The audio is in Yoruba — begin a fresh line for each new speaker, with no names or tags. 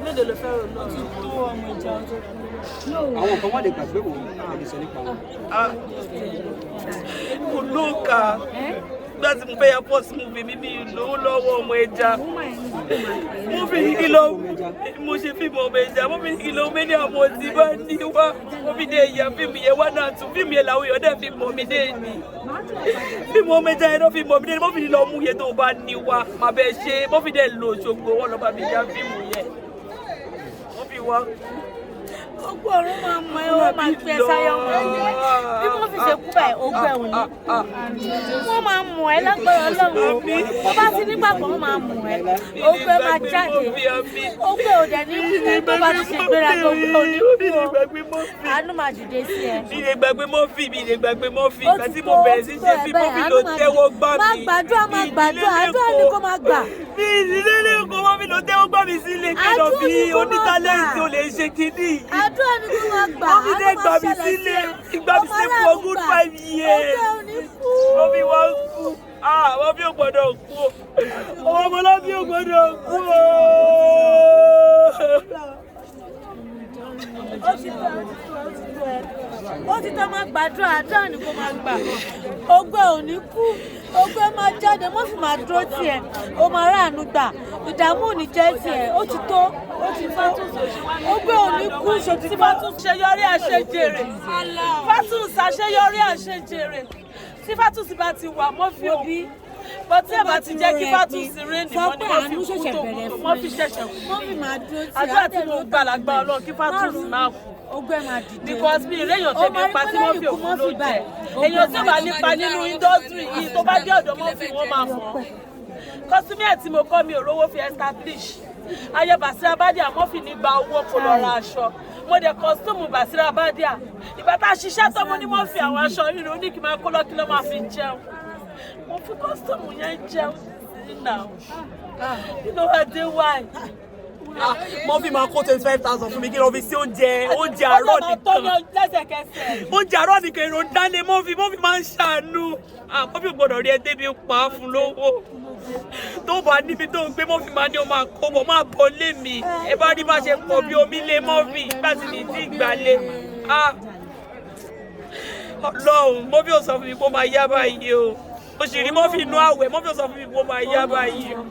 Mélòó ló fẹ́ rò náà? Tó ọmọ ìjà ọjọ́.
Àwọn kan wà lè gbàgbé wò ẹni sọ nípa wọn.
Kò lóǹkà. Nígbà tí mo fẹ́ ya pọ́s múvi mi bí lówó lọ́wọ́ ọmọ ẹja. Mo fi kìlọ̀ mo ṣe fíìmù ọmọ ẹja. Mo fi kìlọ̀ mẹ́ni àwọn ọtí bá ní wá. Mo fi dé ìyá fíìmù yẹn wá náà tún fíìmù yẹn làwọn èèyàn dẹ̀ fi mọ̀ mí dé ní. Fíìmù ọmọ ẹja yẹn náà fi mọ̀ mí dé ní. Mo fi lọ mú yẹn tó bá ní wá. Màá bẹ ṣe mo fi dẹ̀ lò Òṣogbo wọn lọ bá mi ya fíìmù yẹn. Mo fi wá.
Gbogbo ọ̀run máa mọ ẹ wọ́n máa gbé sáyà wọn bí wọ́n fi ṣe kú báyìí ogun ẹ̀wọ̀n ni wọ́n máa mọ ẹ lágbára Ọlọ́run o bá ti nígbàgbọ́ wọ́n máa mọ ẹ ogun ẹ máa jáde ogun ẹ ò dẹ̀ ní kú tó bá ti ṣe gbéra tó kú ò ní kú o àánú máa dìde sí ẹ.
Mi lè gbàgbé mọ́fì ìgbà tí mo bẹ̀rẹ̀ sí ṣe fi mọ́fì ló tẹ́wọ́ gbà mí.
máa gbàdúrà àdúrà ni kò máa gbà.
Bí ìdílé lè kó mọ́fì ló tẹ́wọ́ gbà mí sílé kí lọ bí onítàlẹ́ǹtì ò lè ṣe kíní.
Àdúrà ni kò máa gbà.
Mọ́fì dé gbà mí sílé ìgbà mi sílé for good 5 years. Mọ́fì wá kú. Mọ́fì ò gbọ́dọ̀ kú o. Ọmọ ọmọlábí ò gbọ́dọ̀ kú o.
Ó ti tọ́ máa gbàdúrà àdúrà ni kò máa gbà ogbó ò ní kú ogbó máa jáde mọ́ fi máa dúró tiẹ̀ ó máa ráàánú gbà ìdààmú ò ní jẹ́ tiẹ̀ ó ti tó ó ti tó ogbó ò ní kú ṣòtí
Tí Fátúnṣe àṣeyọrí àṣejèrè Fátúnṣe àṣeyọrí àṣejèrè tí Fátúnṣe bá ti wà mọ́ fi òbí bó tí ẹ bá ti jẹ́ kí Fátúnṣe rẹ̀ nìkan ni wọ́n fi kú tó wọ́n fi ṣẹ̀ṣẹ̀ kú àdúrà tí mo gbà lágbá Ọlọ́run kí Fátúnṣe máa kú. Because bí ìrẹ́yàn tẹ̀lé pa tí wọ́n fi òkú ló jẹ́ èèyàn tí ó bá nípa nínú indọ́sítírì yìí tó bá dé ọ̀dọ̀ mọ́fì wọ́n máa mọ̀ kọ́símíà tí mo kọ́ mi ò rówó fi establish ayé Bàsírá Bádíà mọ́fì ní gba owó kó lọ ra aṣọ mo dẹ̀ kọ́sítọ́mù Bàsírá Bádíà ìgbà tá a ṣiṣẹ́ tó mo ní mọ́fì àwọn aṣọ rírun ó ní kí n máa kó lọ kí ló máa fi jẹun mo fi kọ́sítọ́mù yẹn jẹun sí náà you know what they want. Mo fi máa kó 25,000 fún mi kí lọ fi sí oúnjẹ àárọ̀ nìkan. Oúnjẹ àárọ̀ nìkan èrò ń dálé mo fi máa ń ṣàánú. Mo fi gbọ́dọ̀ rí ẹ débi pa fún lówó. Tó bá níbi tó ń gbé mo fi máa ní o máa kó bọ̀ máa bọ̀ lé mi. Ẹ bá rí bá ṣe pọ̀ bí omi lé mo fi nígbà tí mi ti gbàlé. Ọlọ́run mo fi ò sọ fún mi kó máa yá báyìí o. Mo sì rí mo fi inú àwẹ̀ mo fi ò sọ fún mi kó máa yá báyìí o.